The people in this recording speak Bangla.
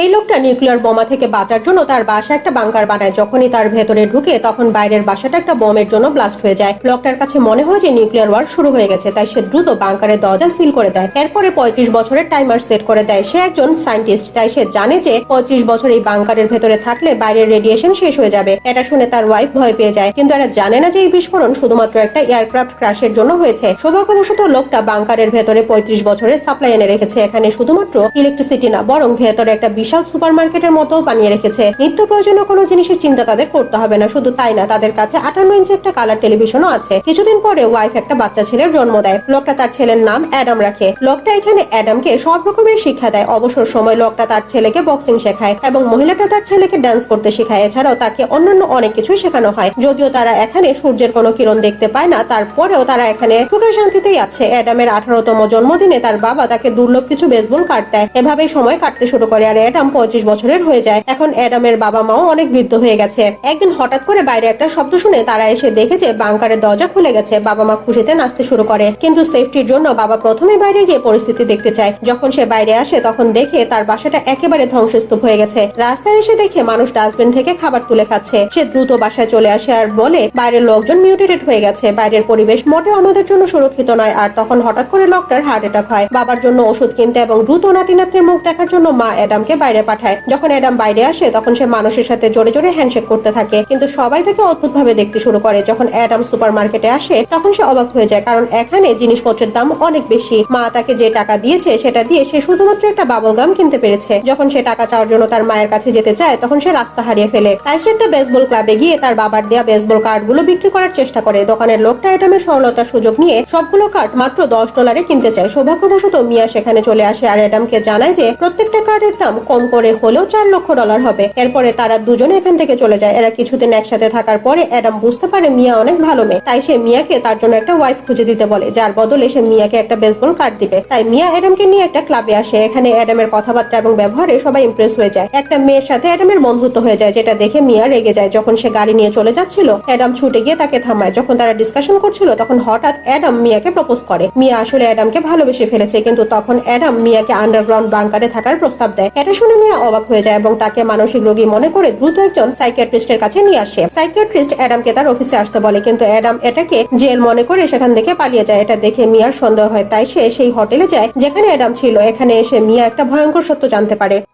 এই লোকটা নিউক্লিয়ার বোমা থেকে বাঁচার জন্য তার বাসা একটা বাংকার বানায়। যখনই তার ভেতরে ঢুকে তখন বাইরের বাসাটা একটা বোমের জন্য ব্লাস্ট হয়ে যায়। লোকটার কাছে মনে হয় যে নিউক্লিয়ার ওয়ার শুরু হয়ে গেছে, তাই সে দ্রুত বাংকারের দরজা সিল করে দেয়। এরপরে 35 বছরের টাইমার সেট করে দেয়। সে একজন সায়েন্টিস্ট, তাই সে জানে যে 35 বছর এই বাংকারের ভেতরে থাকলে বাইরের রেডিয়েশন শেষ হয়ে যাবে। এটা শুনে তার ওয়াইফ ভয় পেয়ে যায়, কিন্তু এরা জানে না যে এই বিস্ফোরণ শুধুমাত্র একটা এয়ারক্রাফট ক্র্যাশের জন্য হয়েছে। সৌভাগ্যবশত লোকটা বাংকারের ভেতরে 35 বছরের সাপ্লাই এনে রেখেছে। এখানে শুধুমাত্র ইলেকট্রিসিটি না, বরং ভেতরে একটা বিশাল সুপার মার্কেটের মতো বানিয়ে রেখেছে। নিত্য প্রয়োজনীয় কোনো জিনিসের চিন্তা তাদের করতে হবে না। শুধু তাই না, তাদের কাছে 58 ইঞ্চি একটা কালার টেলিভিশনও আছে। কিছুদিন পরে ওয়াইফ একটা বাচ্চা ছেলের জন্ম দেয়। লোকটা তার ছেলের নাম অ্যাডাম রাখে। লোকটা এখানে অ্যাডামকে সব রকমের শিক্ষা দেয়। অবসর সময় লোকটা তার ছেলেকে বক্সিং শেখায় এবং মহিলাটা তার ছেলেকে ডান্স করতে শেখায়। এছাড়াও তাকে অন্যান্য অনেক কিছুই শেখানো হয়। যদিও তারা এখানে সূর্যের কোনো কিরণ দেখতে পায় না, তারপরেও তারা এখানে সুখে শান্তিতেই আছে। অ্যাডামের 18তম জন্মদিনে তার বাবা তাকে দুর্লভ কিছু বেসবল কার্ড দেয়। এভাবেই সময় কাটতে শুরু করে আর অ্যাডাম 35 বছরের হয়ে যায়। এখন অ্যাডামের বাবা মাও অনেক বৃদ্ধ হয়ে গেছে। একদিন হঠাৎ করে বাইরে একটা শব্দ শুনে তারা এসে দেখে যে বাংকারের দরজা খুলে গেছে। বাবা মা খুশিতে নাচতে শুরু করে, কিন্তু সেফটির জন্য বাবা প্রথমে বাইরে গিয়ে পরিস্থিতি দেখতে চায়। যখন সে বাইরে আসে তখন দেখে তার বাসাটা একেবারে ধ্বংসস্তূপ হয়ে গেছে। রাস্তায় এসে দেখে মানুষ ডাস্টবিন থেকে খাবার তুলে খাচ্ছে। সে দ্রুত বাসায় চলে আসে আর বলে বাইরের লোকজন মিউটেটেড হয়ে গেছে, বাইরের পরিবেশ মোটেও আমাদের জন্য সুরক্ষিত নয়। আর তখন হঠাৎ করে লোকটার হার্ট অ্যাটাক হয়। বাবার জন্য ওষুধ কিনতে এবং দ্রুত নাতি নাতনির মুখ দেখার জন্য মা অ্যাডামকে বাইরে পাঠায়। যখন অ্যাডাম বাইরে আসে তখন সে মানুষের সাথে জোরে জোরে হ্যান্ডশেক করতে থাকে, কিন্তু সবাই তাকে অদ্ভুত ভাবে দেখতে শুরু করে। যখন অ্যাডাম সুপার মার্কেটে আসে তখন সে অবাক হয়ে যায়, কারণ এখানে জিনিসপত্রের দাম অনেক বেশি। মা তাকে যে টাকা দিয়েছে সেটা দিয়ে সে শুধুমাত্র একটা বাবল গাম কিনতে পেরেছে। যখন সে টাকা চাওয়ার জন্য তার মায়ের কাছে যেতে চায় তখন সে রাস্তা হারিয়ে ফেলে। তাই সে একটা বেসবল ক্লাবে গিয়ে তার বাবার দেয়া বেসবল কার্ড গুলো বিক্রি করার চেষ্টা করে। দোকানের লোকটা অ্যাডামের সরলতার সুযোগ নিয়ে সবগুলো কার্ড মাত্র $10 কিনতে চায়। সৌভাগ্যবশত মিয়া সেখানে চলে আসে আর অ্যাডামকে জানায় যে প্রত্যেকটা কার্ডের দাম কম করে হলেও $4 লক্ষ হবে। এরপরে তারা দুজনে এখান থেকে চলে যায়। এরা কিছুদিন একসাথে থাকার পরে অ্যাডাম বুঝতে পারে মিয়া অনেক ভালো মেয়ে, তাই সে মিয়াকে তার জন্য একটা ওয়াইফ খুঁজে দিতে বলে, যার বদলে সে মিয়াকে একটা বেসবল কার্ড দিবে। তাই মিয়া অ্যাডামকে নিয়ে একটা ক্লাবে আসে। এখানে অ্যাডামের কথাবার্তা এবং ব্যবহারে সবাই ইমপ্রেস হয়ে যায়। একটা মেয়ের সাথে অ্যাডামের বন্ধুত্ব হয়ে যায়, যেটা দেখে মিয়া রেগে যায়। যখন সে গাড়ি নিয়ে চলে যাচ্ছিল অ্যাডাম ছুটে গিয়ে তাকে থামায়। যখন তারা ডিসকাশন করছিল তখন হঠাৎ অ্যাডাম মিয়াকে প্রপোজ করে। মিয়া আসলে অ্যাডামকে ভালোবেসে ফেলেছে, কিন্তু তখন অ্যাডাম মিয়াকে আন্ডারগ্রাউন্ড বাংকারে থাকার প্রস্তাব দেয়। এটা শুনে মিয়া অবাক হয়ে যায় এবং তাকে মানসিক রোগী মনে করে দ্রুত একজন সাইকিয়াট্রিস্টের কাছে নিয়ে আসে। সাইকিয়াট্রিস্ট অ্যাডামকে তার অফিসে আসতে বলে, কিন্তু অ্যাডাম এটাকে জেল মনে করে সেখান থেকে পালিয়ে যায়। এটা দেখে মিয়ার সন্দেহ হয়, তাই সে সেই হোটেলে যায় যেখানে অ্যাডাম ছিল। এখানে এসে মিয়া একটা ভয়ঙ্কর সত্য জানতে পারে।